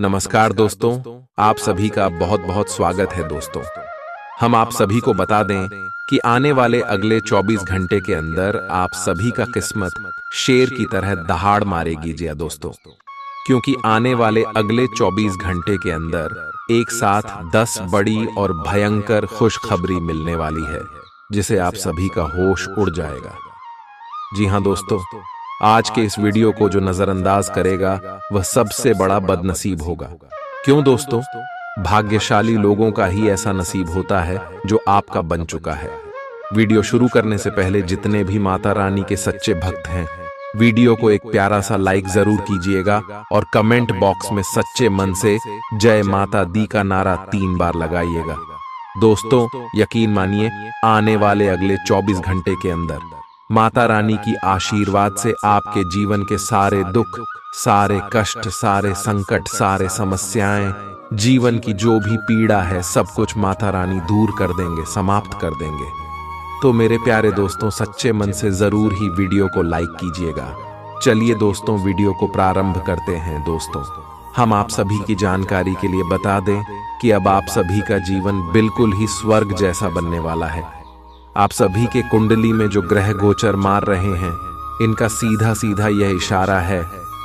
नमस्कार दोस्तों, आप सभी का बहुत बहुत स्वागत है दोस्तों। हम आप सभी को बता दें कि आने वाले अगले 24 घंटे के अंदर आप सभी का किस्मत शेर की तरह दहाड़ मारेगी जी दोस्तों। क्योंकि आने वाले अगले 24 घंटे के अंदर एक साथ 10 बड़ी और भयंकर खुशखबरी मिलने वाली है, जिसे आप सभी का होश उड़ जाएगा। जी हाँ दोस्तों, आज के इस वीडियो को जो नजरअंदाज करेगा वह सबसे बड़ा बदनसीब होगा। क्यों दोस्तों? भाग्यशाली लोगों का ही ऐसा नसीब होता है जो आपका बन चुका है। वीडियो शुरू करने से पहले जितने भी माता रानी के सच्चे भक्त हैं, वीडियो को एक प्यारा सा लाइक जरूर कीजिएगा और कमेंट बॉक्स में सच्चे मन से जय माता दी का नारा 3 बार लगाइएगा। दोस्तों, यकीन मानिए, आने वाले अगले 24 घंटे के अंदर माता रानी की आशीर्वाद से आपके जीवन के सारे दुख, सारे कष्ट, सारे संकट, सारे समस्याएं, जीवन की जो भी पीड़ा है, सब कुछ माता रानी दूर कर देंगे, समाप्त कर देंगे। तो मेरे प्यारे दोस्तों, सच्चे मन से जरूर ही वीडियो को लाइक कीजिएगा। चलिए दोस्तों, वीडियो को प्रारंभ करते हैं। दोस्तों, हम आप सभी की जानकारी के लिए बता दें कि अब आप सभी का जीवन बिल्कुल ही स्वर्ग जैसा बनने वाला है। आप सभी के कुंडली में जो ग्रह गोचर मार रहे हैं, इनका सीधा सीधा यह इशारा है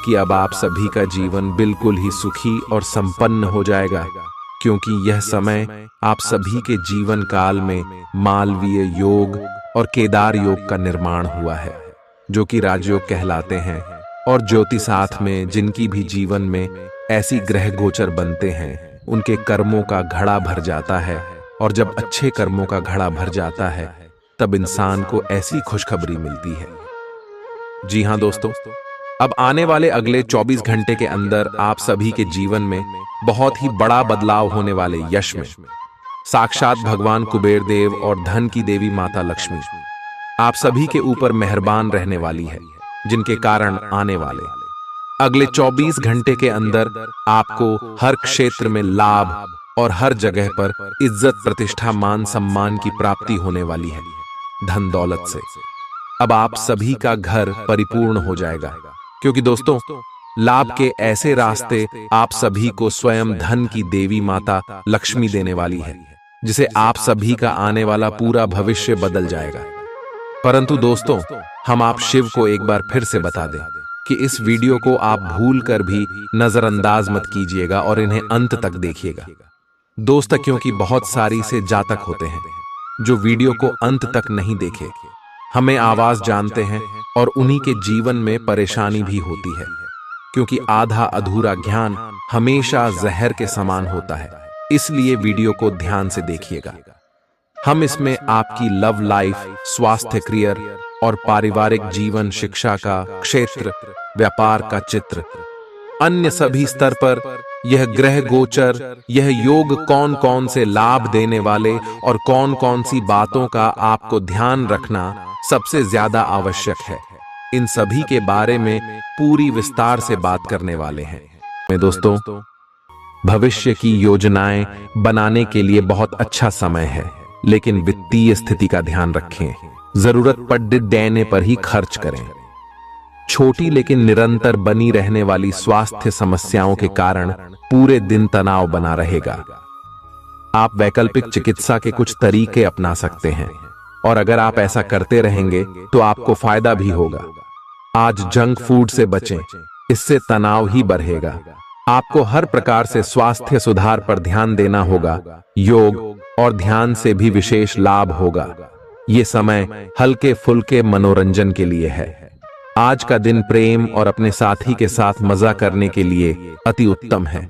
कि अब आप सभी का जीवन बिल्कुल ही सुखी और संपन्न हो जाएगा। क्योंकि यह समय आप सभी के जीवन काल में मालवीय योग और केदार योग का निर्माण हुआ है, जो कि राजयोग कहलाते हैं। और ज्योतिषास्त्र में जिनकी भी जीवन में ऐसी ग्रह गोचर बनते हैं, उनके कर्मों का घड़ा भर जाता है। और जब अच्छे कर्मों का घड़ा भर जाता है, तब इंसान को ऐसी खुशखबरी मिलती है। जी हाँ दोस्तों, अब आने वाले अगले 24 घंटे के अंदर आप सभी के जीवन में बहुत ही बड़ा बदलाव होने वाले यश में साक्षात भगवान कुबेर देव और धन की देवी माता लक्ष्मी आप सभी के ऊपर मेहरबान रहने वाली है, जिनके कारण आने वाले अगले 24 घंटे के अंदर आपको हर क्षेत्र में लाभ और हर जगह पर इज्जत, प्रतिष्ठा, मान सम्मान की प्राप्ति होने वाली है। धन दौलत से अब आप सभी का घर परिपूर्ण हो जाएगा। क्योंकि दोस्तों, लाभ के ऐसे रास्ते आप सभी को स्वयं धन की देवी माता लक्ष्मी देने वाली है, जिसे आप सभी का आने वाला पूरा भविष्य बदल जाएगा। परंतु दोस्तों, हम आप शिव को एक बार फिर से बता दें कि इस वीडियो को आप भूल कर भी नजरअंदाज मत कीजिएगा और इन्हें अंत तक देखिएगा दोस्त। क्योंकि बहुत सारी से जातक होते हैं जो वीडियो को अंत तक नहीं देखे, हमें आवाज जानते हैं और उन्हीं के जीवन में परेशानी भी होती है। क्योंकि आधा अधूरा ज्ञान हमेशा जहर के समान होता है, इसलिए वीडियो को ध्यान से देखिएगा। हम इसमें आपकी लव लाइफ, स्वास्थ्य, करियर और पारिवारिक जीवन, शिक्षा का क्षेत्र, व्यापार का चित्र, अन्य सभी स्तर पर यह ग्रह गोचर, यह योग कौन कौन से लाभ देने वाले और कौन कौन सी बातों का आपको ध्यान रखना सबसे ज्यादा आवश्यक है, इन सभी के बारे में पूरी विस्तार से बात करने वाले हैं। दोस्तों, भविष्य की योजनाएं बनाने के लिए बहुत अच्छा समय है, लेकिन वित्तीय स्थिति का ध्यान रखें। जरूरत पड़ने पर ही खर्च करें। छोटी लेकिन निरंतर बनी रहने वाली स्वास्थ्य समस्याओं के कारण पूरे दिन तनाव बना रहेगा। आप वैकल्पिक चिकित्सा के कुछ तरीके अपना सकते हैं, और अगर आप ऐसा करते रहेंगे तो आपको फायदा भी होगा। आज जंक फूड से बचें, इससे तनाव ही बढ़ेगा। आपको हर प्रकार से स्वास्थ्य सुधार पर ध्यान देना होगा। योग और ध्यान से भी विशेष लाभ होगा। ये समय हल्के फुल्के मनोरंजन के लिए है। आज का दिन प्रेम और अपने साथी के साथ मजा करने के लिए अति उत्तम है।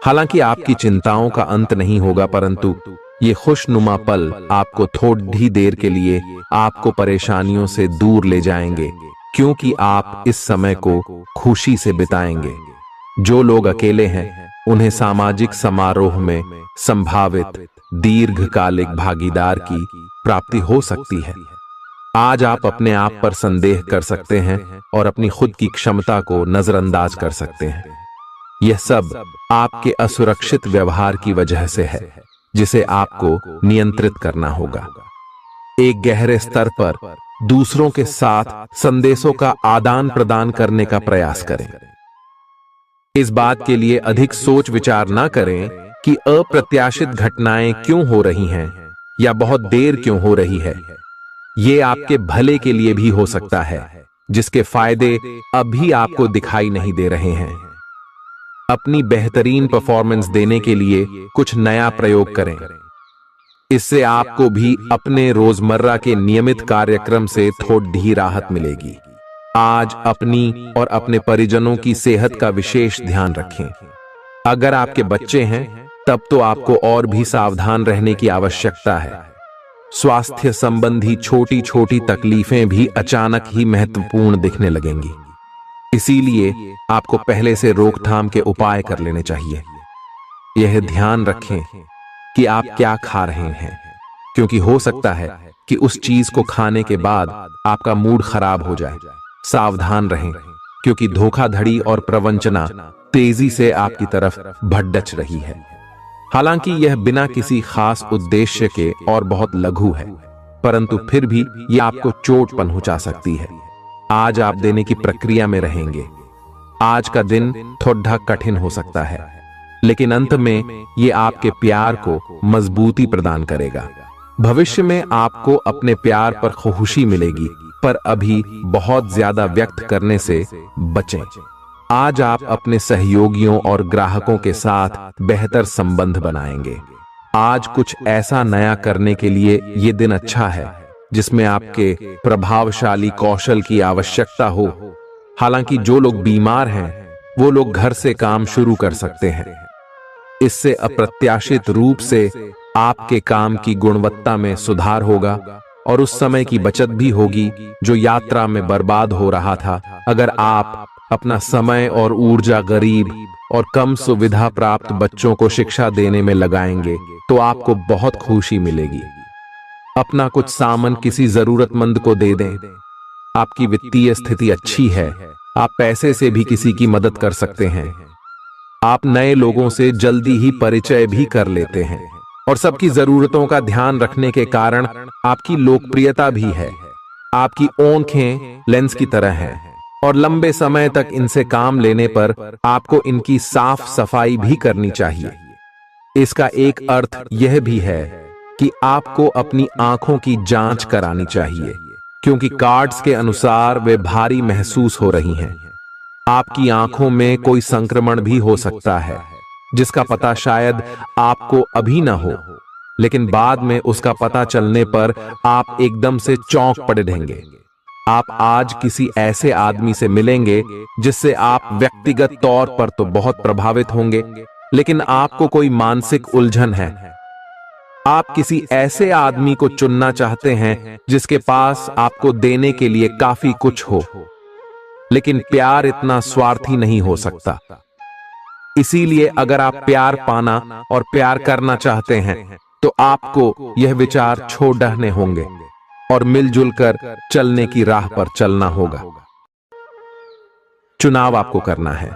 हालांकि आपकी चिंताओं का अंत नहीं होगा, परंतु ये खुशनुमा पल आपको थोड़ी देर के लिए आपको परेशानियों से दूर ले जाएंगे, क्योंकि आप इस समय को खुशी से बिताएंगे। जो लोग अकेले हैं, उन्हें सामाजिक समारोह में संभावित दीर्घकालिक भागीदार की प्राप्ति हो सकती है। आज आप अपने आप पर संदेह कर सकते हैं और अपनी खुद की क्षमता को नजरअंदाज कर सकते हैं। यह सब आपके असुरक्षित व्यवहार की वजह से है, जिसे आपको नियंत्रित करना होगा। एक गहरे स्तर पर दूसरों के साथ संदेशों का आदान प्रदान करने का प्रयास करें। इस बात के लिए अधिक सोच विचार ना करें कि अप्रत्याशित घटनाएं क्यों हो रही हैं या बहुत देर क्यों हो रही है। ये आपके भले के लिए भी हो सकता है, जिसके फायदे अभी आपको दिखाई नहीं दे रहे हैं। अपनी बेहतरीन परफॉर्मेंस देने के लिए कुछ नया प्रयोग करें। इससे आपको भी अपने रोजमर्रा के नियमित कार्यक्रम से थोड़ी राहत मिलेगी। आज अपनी और अपने परिजनों की सेहत का विशेष ध्यान रखें। अगर आपके बच्चे हैं तब तो आपको और भी सावधान रहने की आवश्यकता है। स्वास्थ्य संबंधी छोटी छोटी तकलीफें भी अचानक ही महत्वपूर्ण दिखने लगेंगी। इसीलिए आपको पहले से रोकथाम के उपाय कर लेने चाहिए। यह ध्यान रखें कि आप क्या खा रहे हैं, क्योंकि हो सकता है कि उस चीज को खाने के बाद आपका मूड खराब हो जाए। सावधान रहें, क्योंकि धोखाधड़ी और प्रवंचना तेजी से आपकी तरफ भड़क रही है। हालांकि यह बिना किसी खास उद्देश्य के और बहुत लघु है, परंतु फिर भी यह आपको चोट पहुंचा सकती है। आज आप देने की प्रक्रिया में रहेंगे। आज का दिन थोड़ा कठिन हो सकता है, लेकिन अंत में यह आपके प्यार को मजबूती प्रदान करेगा। भविष्य में आपको अपने प्यार पर खुशी मिलेगी, पर अभी बहुत ज्यादा व्यक्त करने से बचें। आज आप अपने सहयोगियों और ग्राहकों के साथ बेहतर संबंध बनाएंगे। आज कुछ ऐसा नया करने के लिए ये दिन अच्छा है जिसमें आपके प्रभावशाली कौशल की आवश्यकता हो। हालांकि जो लोग बीमार हैं वो लोग घर से काम शुरू कर सकते हैं। इससे अप्रत्याशित रूप से आपके काम की गुणवत्ता में सुधार होगा और उस समय की बचत भी होगी जो यात्रा में बर्बाद हो रहा था। अगर आप अपना समय और ऊर्जा गरीब और कम सुविधा प्राप्त बच्चों को शिक्षा देने में लगाएंगे तो आपको बहुत खुशी मिलेगी। अपना कुछ सामान किसी जरूरतमंद को दे दें। आपकी वित्तीय स्थिति अच्छी है, आप पैसे से भी किसी की मदद कर सकते हैं। आप नए लोगों से जल्दी ही परिचय भी कर लेते हैं और सबकी जरूरतों का ध्यान रखने के कारण आपकी लोकप्रियता भी है। आपकी आंखें लेंस की तरह हैं और लंबे समय तक इनसे काम लेने पर आपको इनकी साफ सफाई भी करनी चाहिए। इसका एक अर्थ यह भी है कि आपको अपनी आंखों की जांच करानी चाहिए, क्योंकि कार्ड्स के अनुसार वे भारी महसूस हो रही हैं। आपकी आंखों में कोई संक्रमण भी हो सकता है, जिसका पता शायद आपको अभी ना हो, लेकिन बाद में उसका पता चलने पर आप एकदम से चौंक पड़े रहेंगे। आप आज किसी ऐसे आदमी से मिलेंगे जिससे आप व्यक्तिगत तौर पर तो बहुत प्रभावित होंगे, लेकिन आपको कोई मानसिक उलझन है। आप किसी ऐसे आदमी को चुनना चाहते हैं जिसके पास आपको देने के लिए काफी कुछ हो, लेकिन प्यार इतना स्वार्थी नहीं हो सकता। इसीलिए अगर आप प्यार पाना और प्यार करना चाहते हैं तो आपको यह विचार छोड़ने होंगे और मिलजुल कर चलने की राह पर चलना होगा। चुनाव आपको करना है।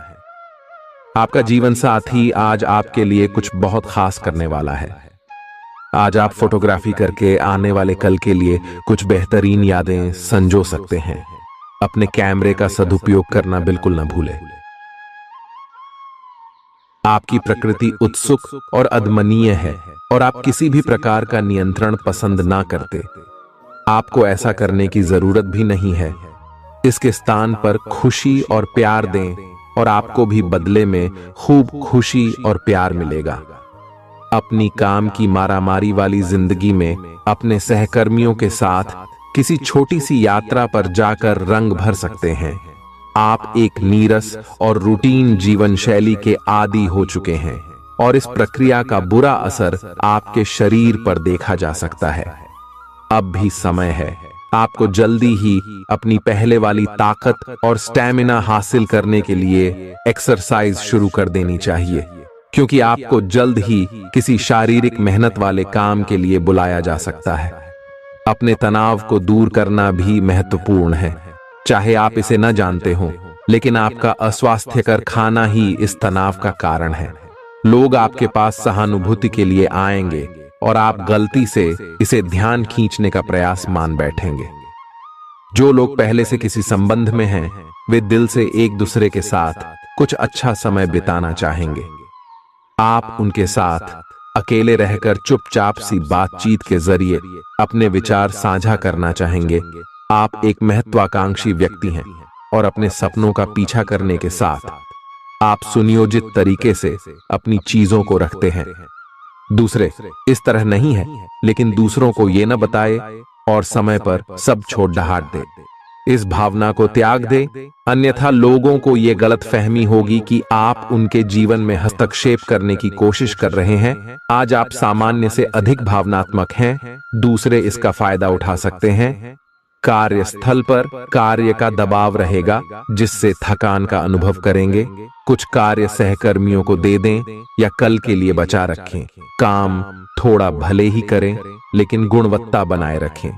आपका जीवन साथी आज आपके लिए कुछ बहुत खास करने वाला है। आज आप फोटोग्राफी करके आने वाले कल के लिए कुछ बेहतरीन यादें संजो सकते हैं। अपने कैमरे का सदुपयोग करना बिल्कुल न भूलें। आपकी प्रकृति उत्सुक और अदमनीय है और आप किसी भी प्रकार का नियंत्रण पसंद ना करते। आपको ऐसा करने की जरूरत भी नहीं है। इसके स्थान पर खुशी और प्यार दें और आपको भी बदले में खूब खुशी और प्यार मिलेगा। अपनी काम की मारामारी वाली जिंदगी में अपने सहकर्मियों के साथ किसी छोटी सी यात्रा पर जाकर रंग भर सकते हैं। आप एक नीरस और रूटीन जीवन शैली के आदी हो चुके हैं और इस प्रक्रिया का बुरा असर आपके शरीर पर देखा जा सकता है। अब भी समय है। आपको जल्दी ही अपनी पहले वाली ताकत और स्टैमिना हासिल करने के लिए एक्सरसाइज शुरू कर देनी चाहिए, क्योंकि आपको जल्द ही किसी शारीरिक मेहनत वाले काम के लिए बुलाया जा सकता है। अपने तनाव को दूर करना भी महत्वपूर्ण है, चाहे आप इसे न जानते हो, लेकिन आपका अस्वास्थ्यकर खाना ही इस तनाव का कारण है। लोग आपके पास सहानुभूति के लिए आएंगे और आप गलती से इसे ध्यान खींचने का प्रयास मान बैठेंगे। जो लोग पहले से किसी संबंध में हैं, वे दिल से एक दूसरे के साथ कुछ अच्छा समय बिताना चाहेंगे। आप उनके साथ अकेले रहकर चुपचाप सी बातचीत के जरिए अपने विचार साझा करना चाहेंगे। आप एक महत्वाकांक्षी व्यक्ति हैं और अपने सपनों का पीछा करने के साथ आप सुनियोजित तरीके से अपनी चीजों को रखते हैं। दूसरे इस तरह नहीं है, लेकिन दूसरों को ये न बताए और समय पर सब छोड़ ढाट दे। इस भावना को त्याग दे, अन्यथा लोगों को यह गलत फहमी होगी कि आप उनके जीवन में हस्तक्षेप करने की कोशिश कर रहे हैं। आज आप सामान्य से अधिक भावनात्मक हैं, दूसरे इसका फायदा उठा सकते हैं। कार्यस्थल पर कार्य का दबाव रहेगा, जिससे थकान का अनुभव करेंगे। कुछ कार्य सहकर्मियों को दे दें या कल के लिए बचा रखें। काम थोड़ा भले ही करें, लेकिन गुणवत्ता बनाए रखें।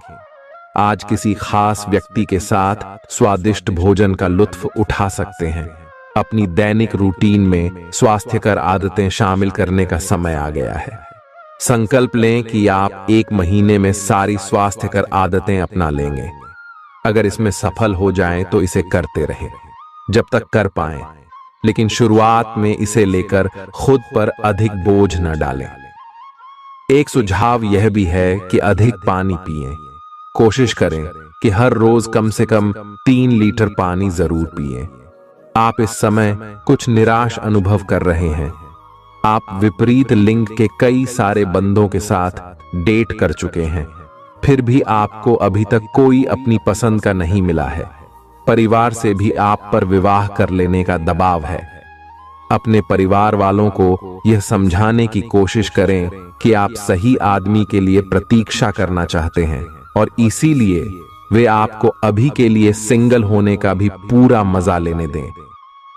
आज किसी खास व्यक्ति के साथ स्वादिष्ट भोजन का लुत्फ उठा सकते हैं। अपनी दैनिक रूटीन में स्वास्थ्यकर आदतें शामिल करने का समय आ गया है। संकल्प लें कि आप 1 महीने में सारी स्वास्थ्यकर आदतें अपना लेंगे। अगर इसमें सफल हो जाएं तो इसे करते रहें जब तक कर पाएं, लेकिन शुरुआत में इसे लेकर खुद पर अधिक बोझ न डालें। एक सुझाव यह भी है कि अधिक पानी पिएं। कोशिश करें कि हर रोज कम से कम 3 लीटर पानी जरूर पिएं। आप इस समय कुछ निराश अनुभव कर रहे हैं। आप विपरीत लिंग के कई सारे बंदों के साथ डेट कर चुके हैं, फिर भी आपको अभी तक कोई अपनी पसंद का नहीं मिला है। परिवार से भी आप पर विवाह कर लेने का दबाव है। अपने परिवार वालों को यह समझाने की कोशिश करें कि आप सही आदमी के लिए प्रतीक्षा करना चाहते हैं और इसीलिए वे आपको अभी के लिए सिंगल होने का भी पूरा मजा लेने दें।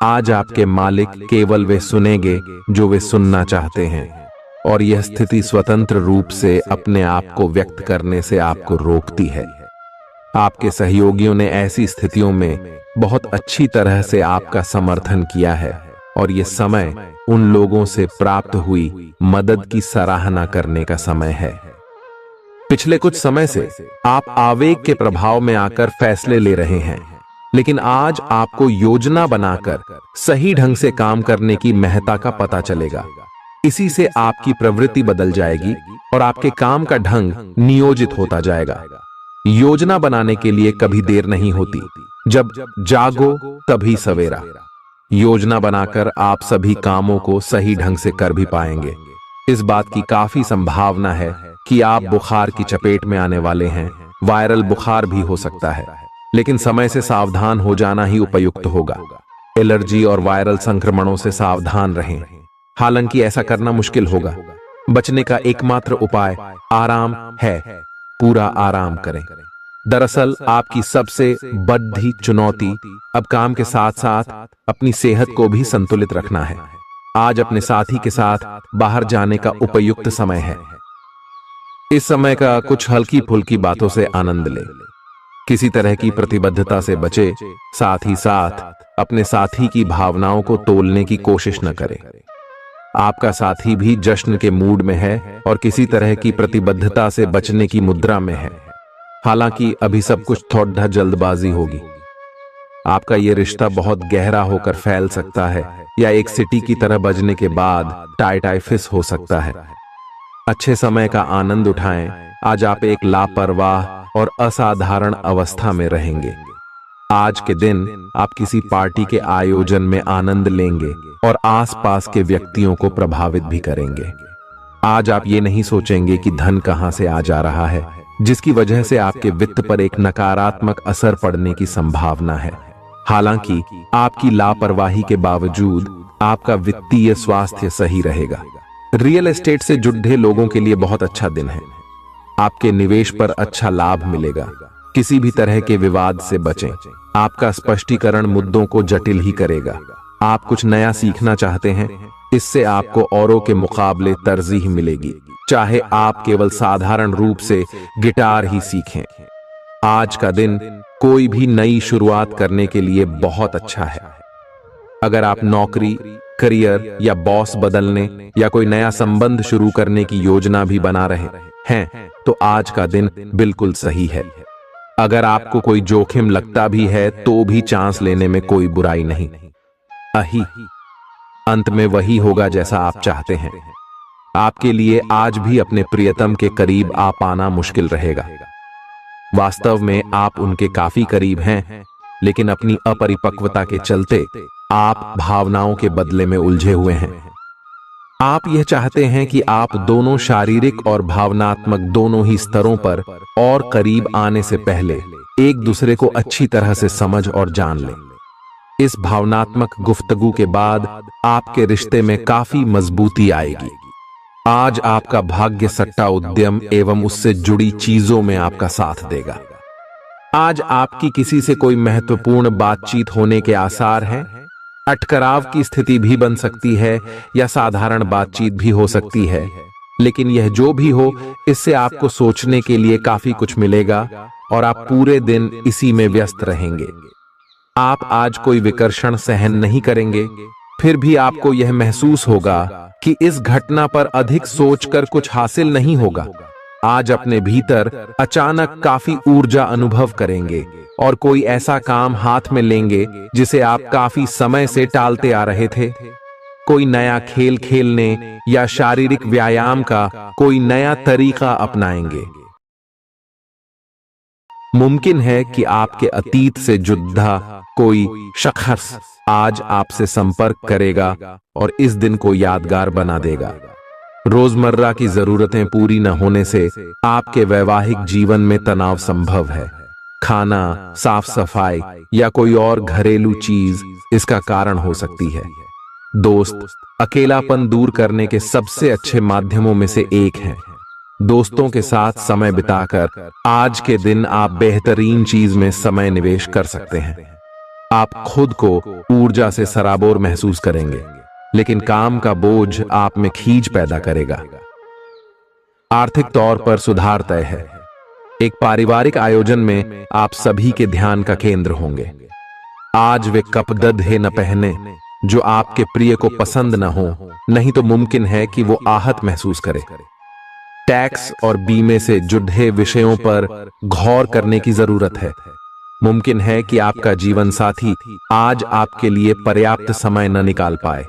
आज आपके मालिक केवल वे सुनेंगे जो वे सुनना चाहते हैं, और यह स्थिति स्वतंत्र रूप से अपने आप को व्यक्त करने से आपको रोकती है। आपके सहयोगियों ने ऐसी स्थितियों में बहुत अच्छी तरह से आपका समर्थन किया है, और यह समय उन लोगों से प्राप्त हुई मदद की सराहना करने का समय है। पिछले कुछ समय से आप आवेग के प्रभाव में आकर फैसले ले रहे हैं, लेकिन आज आपको योजना बनाकर सही ढंग से काम करने की महत्ता का पता चलेगा। इसी से आपकी प्रवृत्ति बदल जाएगी और आपके काम का ढंग नियोजित होता जाएगा। योजना बनाने के लिए कभी देर नहीं होती, जब जागो तभी सवेरा। योजना बनाकर आप सभी कामों को सही ढंग से कर भी पाएंगे। इस बात की काफी संभावना है कि आप बुखार की चपेट में आने वाले हैं। वायरल बुखार भी हो सकता है, लेकिन समय से सावधान हो जाना ही उपयुक्त होगा। एलर्जी और वायरल संक्रमणों से सावधान रहें। हालांकि ऐसा करना मुश्किल होगा। बचने का एकमात्र उपाय आराम है। पूरा आराम करें। दरअसल आपकी सबसे बड़ी चुनौती अब काम के साथ साथ अपनी सेहत को भी संतुलित रखना है। आज अपने साथी के साथ बाहर जाने का उपयुक्त समय है। इस समय का कुछ हल्की फुल्की बातों से आनंद लें। किसी तरह की प्रतिबद्धता से बचे, साथ ही साथ अपने साथी की भावनाओं को तोलने की कोशिश न करें। आपका साथी भी जश्न के मूड में है और किसी तरह की प्रतिबद्धता से बचने की मुद्रा में है। हालांकि अभी सब कुछ थोड़ा जल्दबाजी होगी। आपका यह रिश्ता बहुत गहरा होकर फैल सकता है या एक सिटी की तरह बजने के बाद टाई फिस हो सकता है। अच्छे समय का आनंद उठाएं। आज आप एक लापरवाह और असाधारण अवस्था में रहेंगे। आज के दिन आप किसी पार्टी के आयोजन में आनंद लेंगे और आसपास के व्यक्तियों को प्रभावित भी करेंगे। आज आप ये नहीं सोचेंगे कि धन कहां से आ जा रहा है, जिसकी वजह से आपके वित्त पर एक नकारात्मक असर पड़ने की संभावना है। हालांकि आपकी लापरवाही के बावजूद आपका वित्तीय स्वास्थ्य सही रहेगा। रियल एस्टेट से जुड़े लोगों के लिए बहुत अच्छा दिन है। आपके निवेश पर अच्छा लाभ मिलेगा। किसी भी तरह के विवाद से बचें। आपका स्पष्टीकरण मुद्दों को जटिल ही करेगा। आप कुछ नया सीखना चाहते हैं, इससे आपको औरों के मुकाबले तरजीह मिलेगी, चाहे आप केवल साधारण रूप से गिटार ही सीखें। आज का दिन कोई भी नई शुरुआत करने के लिए बहुत अच्छा है। अगर आप नौकरी, करियर या बॉस बदलने या कोई नया संबंध शुरू करने की योजना भी बना रहे हैं, तो आज का दिन बिल्कुल सही है। अगर आपको कोई जोखिम लगता भी है तो भी चांस लेने में कोई बुराई नहीं। अही अंत में वही होगा जैसा आप चाहते हैं। आपके लिए आज भी अपने प्रियतम के करीब आ पाना मुश्किल रहेगा। वास्तव में आप उनके काफी करीब हैं, लेकिन अपनी अपरिपक्वता के चलते आप भावनाओं के बदले में उलझे हुए हैं। आप यह चाहते हैं कि आप दोनों शारीरिक और भावनात्मक दोनों ही स्तरों पर और करीब आने से पहले एक दूसरे को अच्छी तरह से समझ और जान लें। इस भावनात्मक गुफ्तगू के बाद आपके रिश्ते में काफी मजबूती आएगी। आज आपका भाग्य सट्टा उद्यम एवं उससे जुड़ी चीजों में आपका साथ देगा। आज आपकी किसी से कोई महत्वपूर्ण बातचीत होने के आसार हैं। अटकराव की स्थिति भी बन सकती है या साधारण बातचीत भी हो सकती है, लेकिन यह जो भी हो, इससे आपको सोचने के लिए काफी कुछ मिलेगा और आप पूरे दिन इसी में व्यस्त रहेंगे। आप आज कोई विकर्षण सहन नहीं करेंगे, फिर भी आपको यह महसूस होगा कि इस घटना पर अधिक सोचकर कुछ हासिल नहीं होगा। आज अपने भीतर अचानक काफी ऊर्जा अनुभव करेंगे और कोई ऐसा काम हाथ में लेंगे जिसे आप काफी समय से टालते आ रहे थे। कोई नया खेल खेलने या शारीरिक व्यायाम का कोई नया तरीका अपनाएंगे। मुमकिन है कि आपके अतीत से जुड़ा कोई शख्स आज आपसे संपर्क करेगा और इस दिन को यादगार बना देगा। रोजमर्रा की जरूरतें पूरी न होने से आपके वैवाहिक जीवन में तनाव संभव है। खाना, साफ सफाई या कोई और घरेलू चीज इसका कारण हो सकती है। दोस्त अकेलापन दूर करने के सबसे अच्छे माध्यमों में से एक है। दोस्तों के साथ समय बिताकर आज के दिन आप बेहतरीन चीज में समय निवेश कर सकते हैं। आप खुद को ऊर्जा से सराबोर महसूस करेंगे, लेकिन काम का बोझ आप में खींच पैदा करेगा। आर्थिक तौर पर सुधार तय है। एक पारिवारिक आयोजन में आप सभी के ध्यान का केंद्र होंगे। आज वे कपड़े न पहने जो आपके प्रिय को पसंद न हो, नहीं तो मुमकिन है कि वो आहत महसूस करे। टैक्स और बीमे से जुड़े विषयों पर गौर करने की जरूरत है। मुमकिन है कि आपका जीवन साथी आज आपके लिए पर्याप्त समय न निकाल पाए।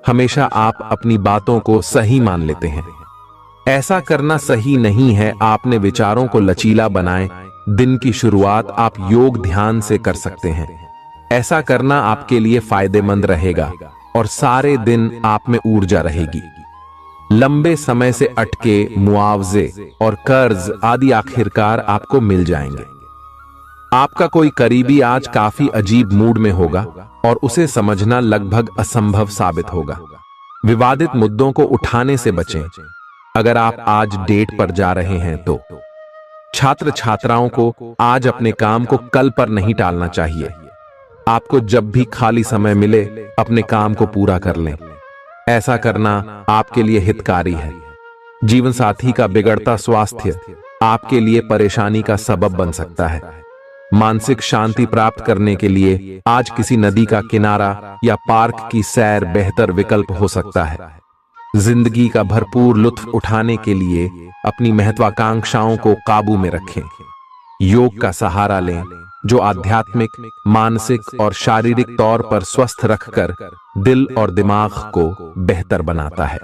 हमेशा आप अपनी बातों को सही मान लेते हैं। ऐसा करना सही नहीं है। आपने विचारों को लचीला बनाएं। दिन की शुरुआत आप योग ध्यान से कर सकते हैं। ऐसा करना आपके लिए फायदेमंद रहेगा और सारे दिन आप में ऊर्जा रहेगी। लंबे समय से अटके मुआवजे और कर्ज आदि आखिरकार आपको मिल जाएंगे। आपका कोई करीबी आज काफी अजीब मूड में होगा और उसे समझना लगभग असंभव साबित होगा। विवादित मुद्दों को उठाने से बचें। अगर आप आज डेट पर जा रहे हैं तो छात्र छात्राओं को आज अपने काम को कल पर नहीं टालना चाहिए। आपको जब भी खाली समय मिले अपने काम को पूरा कर लें। ऐसा करना आपके लिए हितकारी है। जीवन साथी का बिगड़ता स्वास्थ्य आपके लिए परेशानी का सबब बन सकता है। मानसिक शांति प्राप्त करने के लिए आज किसी नदी का किनारा या पार्क की सैर बेहतर विकल्प हो सकता है। जिंदगी का भरपूर लुत्फ उठाने के लिए अपनी महत्वाकांक्षाओं को काबू में रखें। योग का सहारा लें, जो आध्यात्मिक, मानसिक और शारीरिक तौर पर स्वस्थ रखकर दिल और दिमाग को बेहतर बनाता है।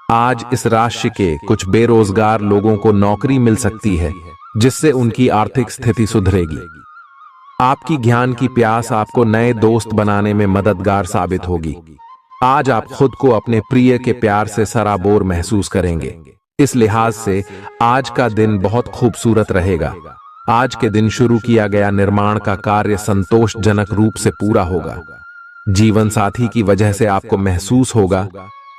आज इस राशि के कुछ बेरोजगार लोगों को नौकरी मिल सकती है, जिससे उनकी आर्थिक स्थिति सुधरेगी। आपकी ज्ञान की प्यास आपको नए दोस्त बनाने में मददगार साबित होगी। आज आप खुद को अपने प्रिय के प्यार से सराबोर महसूस करेंगे। इस लिहाज से आज का दिन बहुत खूबसूरत रहेगा। आज के दिन शुरू किया गया निर्माण का कार्य संतोषजनक रूप से पूरा होगा। जीवन साथी की वजह से आपको महसूस होगा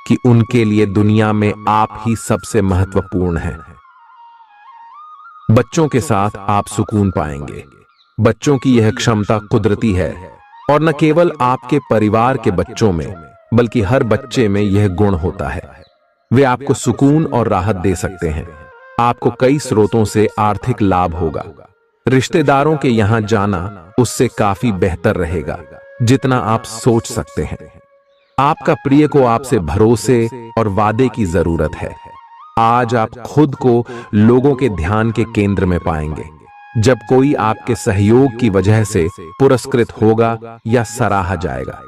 कि उनके लिए दुनिया में आप ही सबसे महत्वपूर्ण हैं। बच्चों के साथ आप सुकून पाएंगे। बच्चों की यह क्षमता कुदरती है और न केवल आपके परिवार के बच्चों में बल्कि हर बच्चे में यह गुण होता है। वे आपको सुकून और राहत दे सकते हैं। आपको कई स्रोतों से आर्थिक लाभ होगा। रिश्तेदारों के यहां जाना उससे काफी बेहतर रहेगा जितना आप सोच सकते हैं। आपका प्रिय को आपसे भरोसे और वादे की जरूरत है। आज आप खुद को लोगों के ध्यान के केंद्र में पाएंगे, जब कोई आपके सहयोग की वजह से पुरस्कृत होगा या सराहा जाएगा।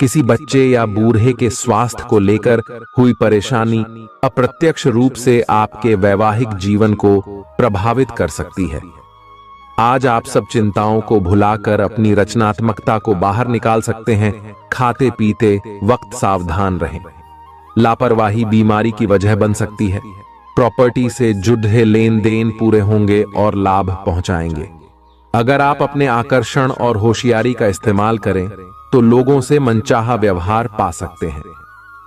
किसी बच्चे या बूढ़े के स्वास्थ्य को लेकर हुई परेशानी अप्रत्यक्ष रूप से आपके वैवाहिक जीवन को प्रभावित कर सकती है। आज आप सब चिंताओं को भुलाकर अपनी रचनात्मकता को बाहर निकाल सकते हैं। खाते पीते वक्त सावधान रहें। लापरवाही बीमारी की वजह बन सकती है। प्रॉपर्टी से जुड़े लेन देन पूरे होंगे और लाभ पहुंचाएंगे। अगर आप अपने आकर्षण और होशियारी का इस्तेमाल करें तो लोगों से मनचाहा व्यवहार पा सकते हैं।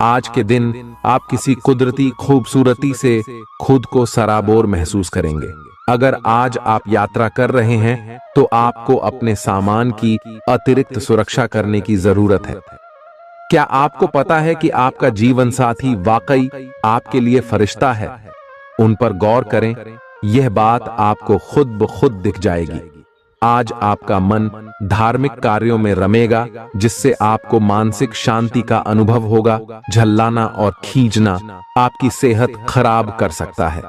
आज के दिन आप किसी कुदरती खूबसूरती से खुद को सराबोर महसूस करेंगे। अगर आज आप यात्रा कर रहे हैं तो आपको अपने सामान की अतिरिक्त सुरक्षा करने की जरूरत है। क्या आपको पता है कि आपका जीवन साथी वाकई आपके लिए फरिश्ता है? उन पर गौर करें, यह बात आपको खुद ब खुद दिख जाएगी। आज आपका मन धार्मिक कार्यों में रमेगा, जिससे आपको मानसिक शांति का अनुभव होगा। झल्लाना और खींचना आपकी सेहत खराब कर सकता है।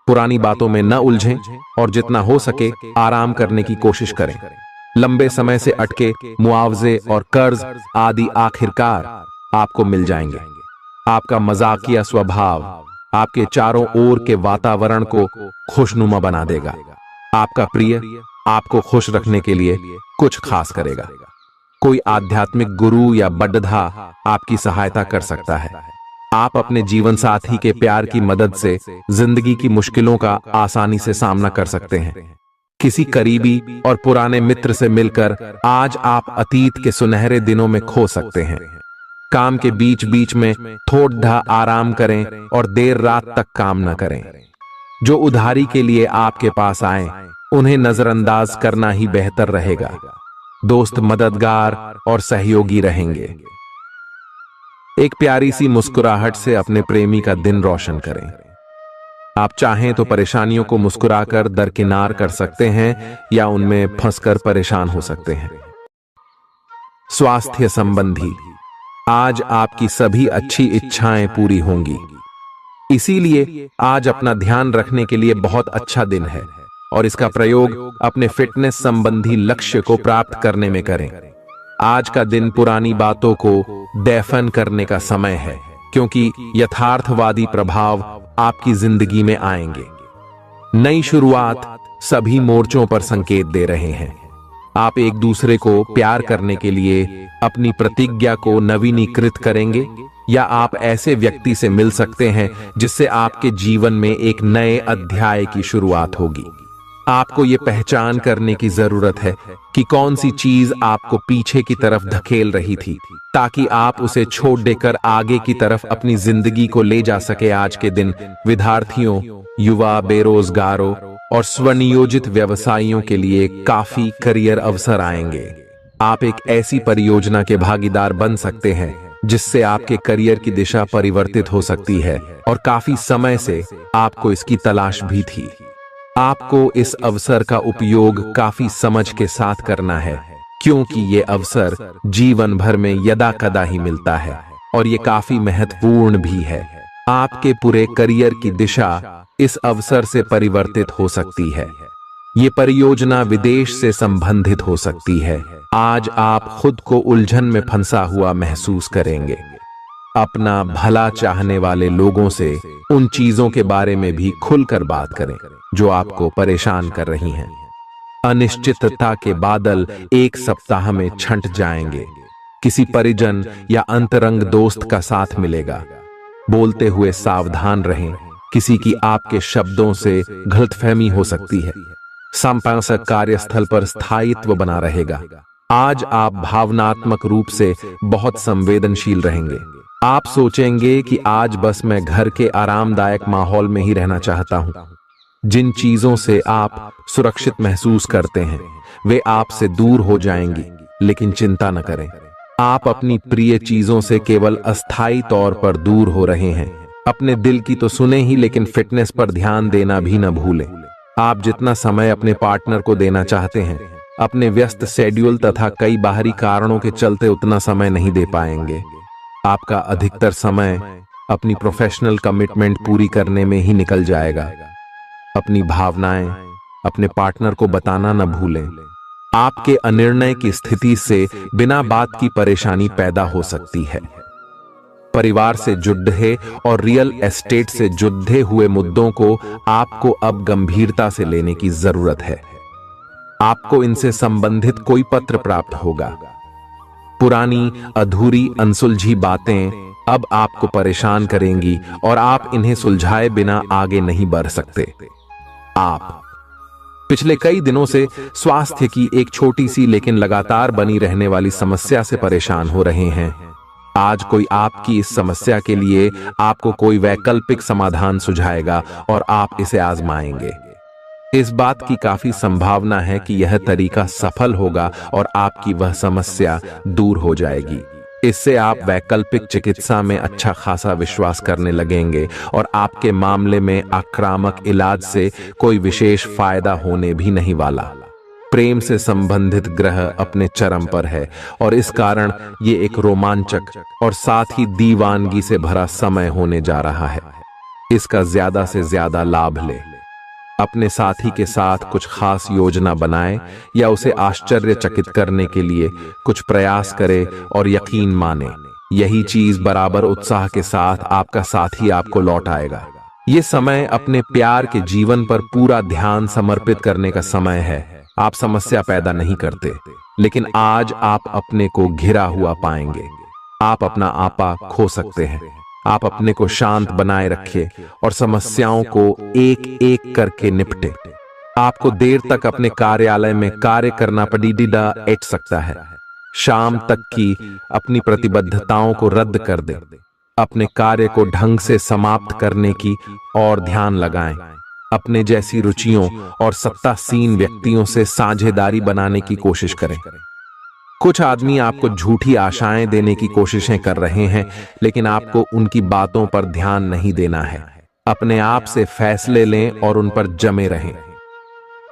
पुरानी बातों में न उलझें और जितना हो सके आराम करने की कोशिश करें। लंबे समय से अटके मुआवजे और कर्ज आदि आखिरकार आपको मिल जाएंगे। आपका मजाकिया स्वभाव आपके चारों ओर के वातावरण को खुशनुमा बना देगा। आपका प्रिय आपको खुश रखने के लिए कुछ खास करेगा। कोई आध्यात्मिक गुरु या बड्ढा आपकी सहायता कर सकता है। आप अपने जीवन साथी के प्यार की मदद से जिंदगी की मुश्किलों का आसानी से सामना कर सकते हैं। किसी करीबी और पुराने मित्र से मिलकर आज आप अतीत के सुनहरे दिनों में खो सकते हैं। काम के बीच बीच में थोड़ा आराम करें और देर रात तक काम न करें। जो उधारी के लिए आपके पास आए उन्हें नजरअंदाज करना ही बेहतर रहेगा। दोस्त मददगार और सहयोगी रहेंगे। एक प्यारी सी मुस्कुराहट से अपने प्रेमी का दिन रोशन करें। आप चाहें तो परेशानियों को मुस्कुराकर दरकिनार कर सकते हैं या उनमें फंसकर परेशान हो सकते हैं। स्वास्थ्य संबंधी आज आपकी सभी अच्छी इच्छाएं पूरी होंगी। इसीलिए आज अपना ध्यान रखने के लिए बहुत अच्छा दिन है और इसका प्रयोग अपने फिटनेस संबंधी लक्ष्य को प्राप्त करने में करें। आज का दिन पुरानी बातों को दफन करने का समय है, क्योंकि यथार्थवादी प्रभाव आपकी जिंदगी में आएंगे। नई शुरुआत सभी मोर्चों पर संकेत दे रहे हैं। आप एक दूसरे को प्यार करने के लिए अपनी प्रतिज्ञा को नवीनीकृत करेंगे या आप ऐसे व्यक्ति से मिल सकते हैं जिससे आपके जीवन में एक नए अध्याय की शुरुआत होगी। आपको ये पहचान करने की जरूरत है कि कौन सी चीज आपको पीछे की तरफ धकेल रही थी, ताकि आप उसे छोड़ देकर आगे की तरफ अपनी जिंदगी को ले जा सके। आज के दिन विद्यार्थियों, युवा, बेरोजगारों और स्वनियोजित व्यवसायियों के लिए काफी करियर अवसर आएंगे। आप एक ऐसी परियोजना के भागीदार बन सकते हैं जिससे आपके करियर की दिशा परिवर्तित हो सकती है और काफी समय से आपको इसकी तलाश भी थी। आपको इस अवसर का उपयोग काफी समझ के साथ करना है, क्योंकि ये अवसर जीवन भर में यदा कदा ही मिलता है और ये काफी महत्वपूर्ण भी है। आपके पूरे करियर की दिशा इस अवसर से परिवर्तित हो सकती है। ये परियोजना विदेश से संबंधित हो सकती है। आज आप खुद को उलझन में फंसा हुआ महसूस करेंगे। अपना भला चाहने वाले लोगों से उन चीजों के बारे में भी खुलकर बात करें जो आपको परेशान कर रही हैं। अनिश्चितता के बादल एक सप्ताह में छंट जाएंगे। किसी परिजन या अंतरंग दोस्त का साथ मिलेगा। बोलते हुए सावधान रहें, किसी की आपके शब्दों से गलतफहमी हो सकती है। संपादक कार्यस्थल पर स्थायित्व बना रहेगा। आज आप भावनात्मक रूप से बहुत संवेदनशील रहेंगे। आप सोचेंगे कि आज बस मैं घर के आरामदायक माहौल में ही रहना चाहता हूं। जिन चीजों से आप सुरक्षित महसूस करते हैं वे आपसे दूर हो जाएंगी, लेकिन चिंता न करें। आप अपनी प्रिय चीजों से केवल अस्थायी तौर पर दूर हो रहे हैं। अपने दिल की तो सुने ही, लेकिन फिटनेस पर ध्यान देना भी न भूलें। आप जितना समय अपने पार्टनर को देना चाहते हैं, अपने व्यस्त शेड्यूल तथा कई बाहरी कारणों के चलते उतना समय नहीं दे पाएंगे। आपका अधिकतर समय अपनी प्रोफेशनल कमिटमेंट पूरी करने में ही निकल जाएगा। अपनी भावनाएं अपने पार्टनर को बताना न भूलें। आपके अनिर्णय की स्थिति से बिना बात की परेशानी पैदा हो सकती है। परिवार से जुड़े और रियल एस्टेट से जुड़े हुए मुद्दों को आपको अब गंभीरता से लेने की जरूरत है। आपको इनसे संबंधित कोई पत्र प्राप्त होगा। पुरानी अधूरी अनसुलझी बातें अब आपको परेशान करेंगी और आप इन्हें सुलझाए बिना आगे नहीं बढ़ सकते। आप पिछले कई दिनों से स्वास्थ्य की एक छोटी सी लेकिन लगातार बनी रहने वाली समस्या से परेशान हो रहे हैं। आज कोई आपकी इस समस्या के लिए आपको कोई वैकल्पिक समाधान सुझाएगा और आप इसे आजमाएंगे। इस बात की काफी संभावना है कि यह तरीका सफल होगा और आपकी वह समस्या दूर हो जाएगी। इससे आप वैकल्पिक चिकित्सा में अच्छा खासा विश्वास करने लगेंगे और आपके मामले में आक्रामक इलाज से कोई विशेष फायदा होने भी नहीं वाला। प्रेम से संबंधित ग्रह अपने चरम पर है और इस कारण ये एक रोमांचक और साथ ही दीवानगी से भरा समय होने जा रहा है। इसका ज्यादा से ज्यादा लाभ ले। अपने साथी के साथ कुछ खास योजना बनाएं या उसे आश्चर्यचकित करने के लिए कुछ प्रयास करें और यकीन माने यही चीज बराबर उत्साह के साथ आपका साथी आपको लौट आएगा। ये समय अपने प्यार के जीवन पर पूरा ध्यान समर्पित करने का समय है। आप समस्या पैदा नहीं करते, लेकिन आज आप अपने को घिरा हुआ पाएंगे। आप अपना आपा खो सकते हैं। आप अपने को शांत बनाए रखें और समस्याओं को एक एक करके निपटे। आपको देर तक अपने कार्यालय में कार्य करना पड़ सकता है। शाम तक की अपनी प्रतिबद्धताओं को रद्द कर दें। अपने कार्य को ढंग से समाप्त करने की और ध्यान लगाएं। अपने जैसी रुचियों और सत्तासीन व्यक्तियों से साझेदारी बनाने की कोशिश करें। कुछ आदमी आपको झूठी आशाएं देने की कोशिशें कर रहे हैं, लेकिन आपको उनकी बातों पर ध्यान नहीं देना है। अपने आप से फैसले लें और उन पर जमे रहें।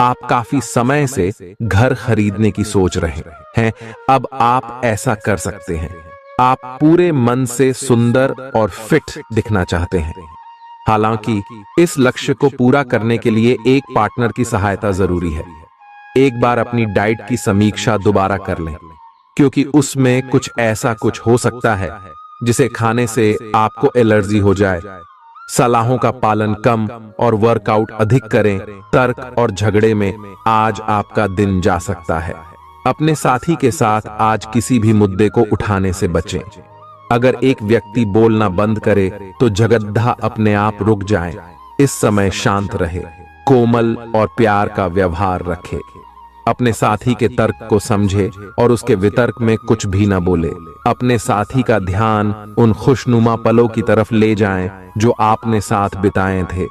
आप काफी समय से घर खरीदने की सोच रहे हैं, अब आप ऐसा कर सकते हैं। आप पूरे मन से सुंदर और फिट दिखना चाहते हैं। हालांकि इस लक्ष्य को पूरा करने के लिए एक पार्टनर की सहायता जरूरी है। एक बार अपनी डाइट की समीक्षा दोबारा कर लें, क्योंकि उसमें कुछ ऐसा कुछ हो सकता है जिसे खाने से आपको एलर्जी हो जाए। सलाहों का पालन कम और वर्कआउट अधिक करें। तर्क और झगड़े में आज आपका दिन जा सकता है। अपने साथी के साथ आज किसी भी मुद्दे को उठाने से बचें। अगर एक व्यक्ति बोलना बंद करे तो जगद्धा अपने आप रुक जाए। इस समय शांत रहे, कोमल और प्यार का व्यवहार रखे। अपने साथी के तर्क को समझे और उसके वितर्क में कुछ भी न बोले। अपने साथी का ध्यान उन खुशनुमा पलों की तरफ ले जाएं जो आपने साथ बिताए थे।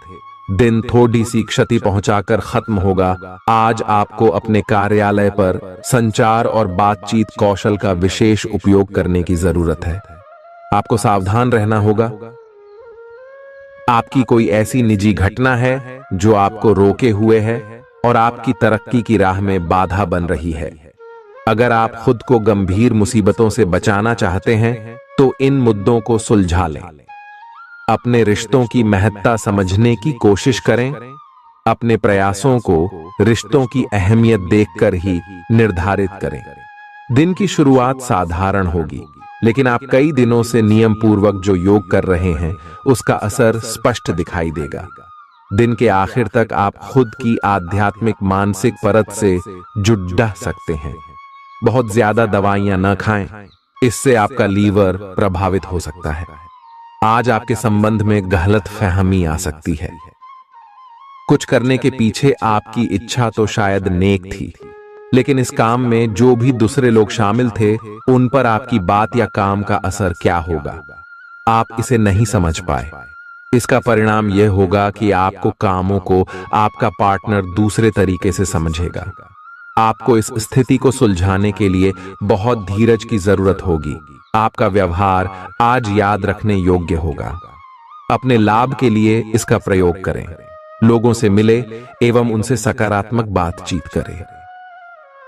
दिन थोड़ी सी क्षति पहुंचाकर खत्म होगा। आज आपको अपने कार्यालय पर संचार और बातचीत कौशल का विशेष उपयोग करने की जरूरत है। आपको सावधान रहना होगा। आपकी कोई ऐसी निजी घटना है जो आपको रोके हुए है और आपकी तरक्की की राह में बाधा बन रही है। अगर आप खुद को गंभीर मुसीबतों से बचाना चाहते हैं तो इन मुद्दों को सुलझा लें। अपने रिश्तों की महत्ता समझने की कोशिश करें। अपने प्रयासों को रिश्तों की अहमियत देखकर ही निर्धारित करें। दिन की शुरुआत साधारण होगी, लेकिन आप कई दिनों से नियम पूर्वक जो योग कर रहे हैं उसका असर स्पष्ट दिखाई देगा। दिन के आखिर तक आप खुद की आध्यात्मिक मानसिक परत से जुड़ सकते हैं। बहुत ज्यादा दवाइयां न खाएं, इससे आपका लीवर प्रभावित हो सकता है। आज आपके संबंध में गलतफहमी आ सकती है। कुछ करने के पीछे आपकी इच्छा तो शायद नेक थी, लेकिन इस काम में जो भी दूसरे लोग शामिल थे उन पर आपकी बात या काम का असर क्या होगा, आप इसे नहीं समझ पाए। इसका परिणाम यह होगा कि आपको कामों को आपका पार्टनर दूसरे तरीके से समझेगा। आपको इस स्थिति को सुलझाने के लिए बहुत धीरज की जरूरत होगी। आपका व्यवहार आज याद रखने योग्य होगा। अपने लाभ के लिए इसका प्रयोग करें। लोगों से मिले एवं उनसे सकारात्मक बातचीत करें।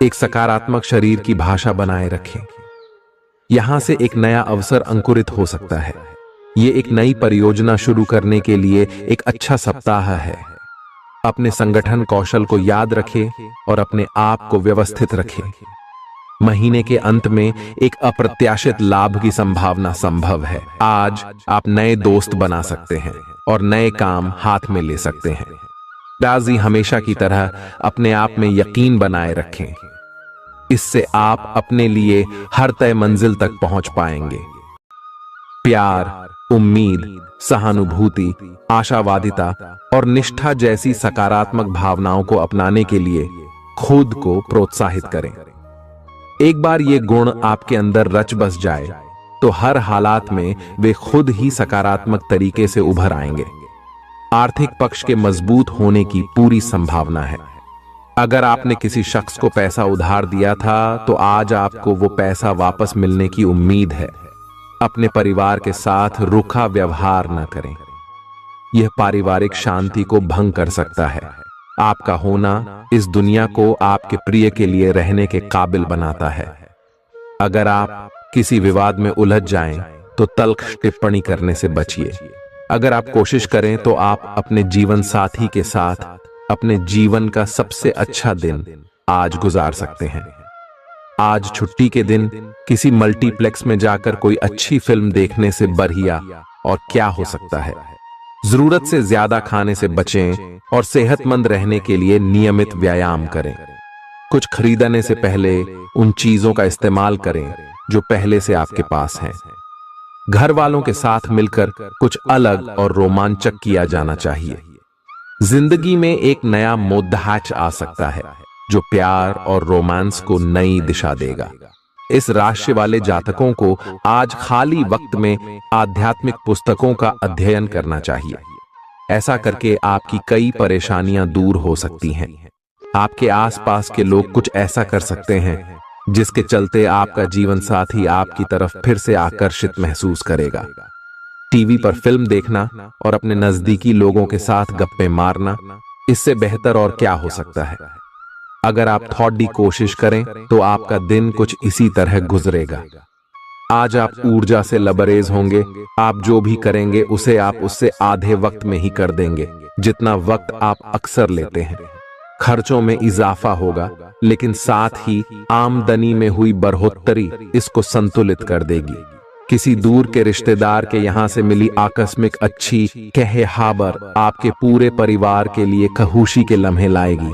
एक सकारात्मक शरीर की भाषा बनाए रखें। यहां से एक नया अवसर अंकुरित हो सकता है। ये एक नई परियोजना शुरू करने के लिए एक अच्छा सप्ताह है। अपने संगठन कौशल को याद रखें और अपने आप को व्यवस्थित रखें। महीने के अंत में एक अप्रत्याशित लाभ की संभावना संभव है। आज आप नए दोस्त बना सकते हैं और नए काम हाथ में ले सकते हैं। राजी हमेशा की तरह अपने आप में यकीन बनाए रखें। इससे आप अपने लिए हर तय मंजिल तक पहुंच पाएंगे। प्यार, उम्मीद, सहानुभूति, आशावादिता और निष्ठा जैसी सकारात्मक भावनाओं को अपनाने के लिए खुद को प्रोत्साहित करें। एक बार ये गुण आपके अंदर रच बस जाए तो हर हालात में वे खुद ही सकारात्मक तरीके से उभर आएंगे। आर्थिक पक्ष के मजबूत होने की पूरी संभावना है। अगर आपने किसी शख्स को पैसा उधार दिया था तो आज आपको वो पैसा वापस मिलने की उम्मीद है। अपने परिवार के साथ रूखा व्यवहार न करें, यह पारिवारिक शांति को भंग कर सकता है। आपका होना इस दुनिया को आपके प्रिय के लिए रहने के काबिल बनाता है। अगर आप किसी विवाद में उलझ जाएं तो तल्ख टिप्पणी करने से बचिए। अगर आप कोशिश करें तो आप अपने जीवन साथी के साथ अपने जीवन का सबसे अच्छा दिन आज गुजार सकते हैं। आज छुट्टी के दिन किसी मल्टीप्लेक्स में जाकर कोई अच्छी फिल्म देखने से बढ़िया और क्या हो सकता है। जरूरत से ज्यादा खाने से बचें और सेहतमंद रहने के लिए नियमित व्यायाम करें। कुछ खरीदने से पहले उन चीजों का इस्तेमाल करें जो पहले से आपके पास हैं। घर वालों के साथ मिलकर कुछ अलग और रोमांचक किया जाना चाहिए। जिंदगी में एक नया मोद्दाच आ सकता है जो प्यार और रोमांस को नई दिशा देगा। इस राशि वाले जातकों को आज खाली वक्त में आध्यात्मिक पुस्तकों का अध्ययन करना चाहिए। ऐसा करके आपकी कई परेशानियां दूर हो सकती हैं। आपके आसपास के लोग कुछ ऐसा कर सकते हैं जिसके चलते आपका जीवन साथी आपकी तरफ फिर से आकर्षित महसूस करेगा। टीवी पर फिल्म देखना और अपने नजदीकी लोगों के साथ गप्पे मारना, इससे बेहतर और क्या हो सकता है। अगर आप थोड़ी कोशिश करें तो आपका दिन कुछ इसी तरह गुजरेगा। आज आप ऊर्जा से लबरेज होंगे। आप जो भी करेंगे उसे आप उससे आधे वक्त में ही कर देंगे जितना वक्त आप अक्सर लेते हैं। खर्चों में इजाफा होगा, लेकिन साथ ही आमदनी में हुई बढ़ोतरी इसको संतुलित कर देगी। किसी दूर के रिश्तेदार के यहां से मिली आकस्मिक अच्छी कहे-हाबर आपके पूरे परिवार के लिए खुशी के लम्हे लाएगी।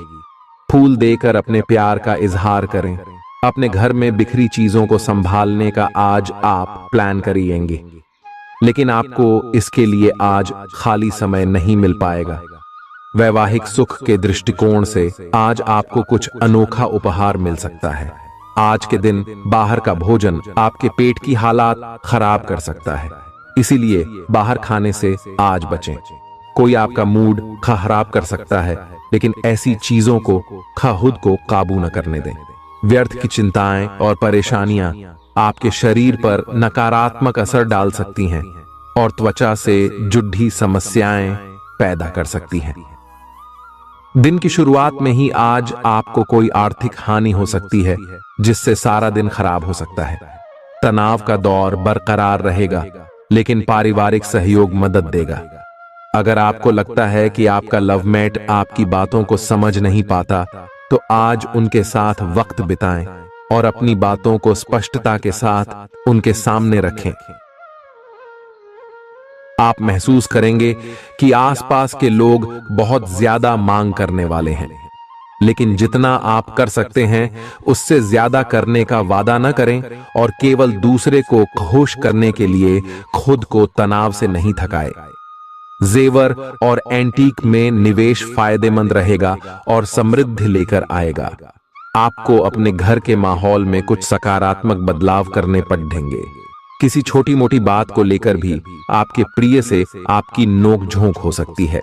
फूल देकर अपने प्यार का इजहार करें। अपने घर में बिखरी चीजों को संभालने का आज आप प्लान करिएंगे, लेकिन आपको इसके लिए आज खाली समय नहीं मिल पाएगा। वैवाहिक सुख के दृष्टिकोण से आज आपको कुछ अनोखा उपहार मिल सकता है। आज के दिन बाहर का भोजन आपके पेट की हालात खराब कर सकता है, इसीलिए बाहर खाने से आज बचें। कोई आपका मूड खराब कर सकता है, लेकिन ऐसी चीजों को खुद को काबू न करने दें। व्यर्थ की चिंताएं और परेशानियां आपके शरीर पर नकारात्मक असर डाल सकती हैं और त्वचा से जुड़ी समस्याएं पैदा कर सकती हैं। दिन की शुरुआत में ही आज आपको कोई आर्थिक हानि हो सकती है, जिससे सारा दिन खराब हो सकता है। तनाव का दौर बरकरार रहेगा, लेकिन पारिवारिक सहयोग मदद देगा। अगर आपको लगता है कि आपका लवमेट आपकी बातों को समझ नहीं पाता, तो आज उनके साथ वक्त बिताएं और अपनी बातों को स्पष्टता के साथ उनके सामने रखें। आप महसूस करेंगे कि आसपास के लोग बहुत ज्यादा मांग करने वाले हैं, लेकिन जितना आप कर सकते हैं उससे ज्यादा करने का वादा न करें और केवल दूसरे को खुश करने के लिए खुद को तनाव से नहीं थकाएं। जेवर और एंटीक में निवेश फायदेमंद रहेगा और समृद्धि लेकर आएगा। आपको अपने घर के माहौल में कुछ सकारात्मक बदलाव करने पड़ेंगे। किसी छोटी मोटी बात को लेकर भी आपके प्रिय से आपकी नोक झोंक हो सकती है।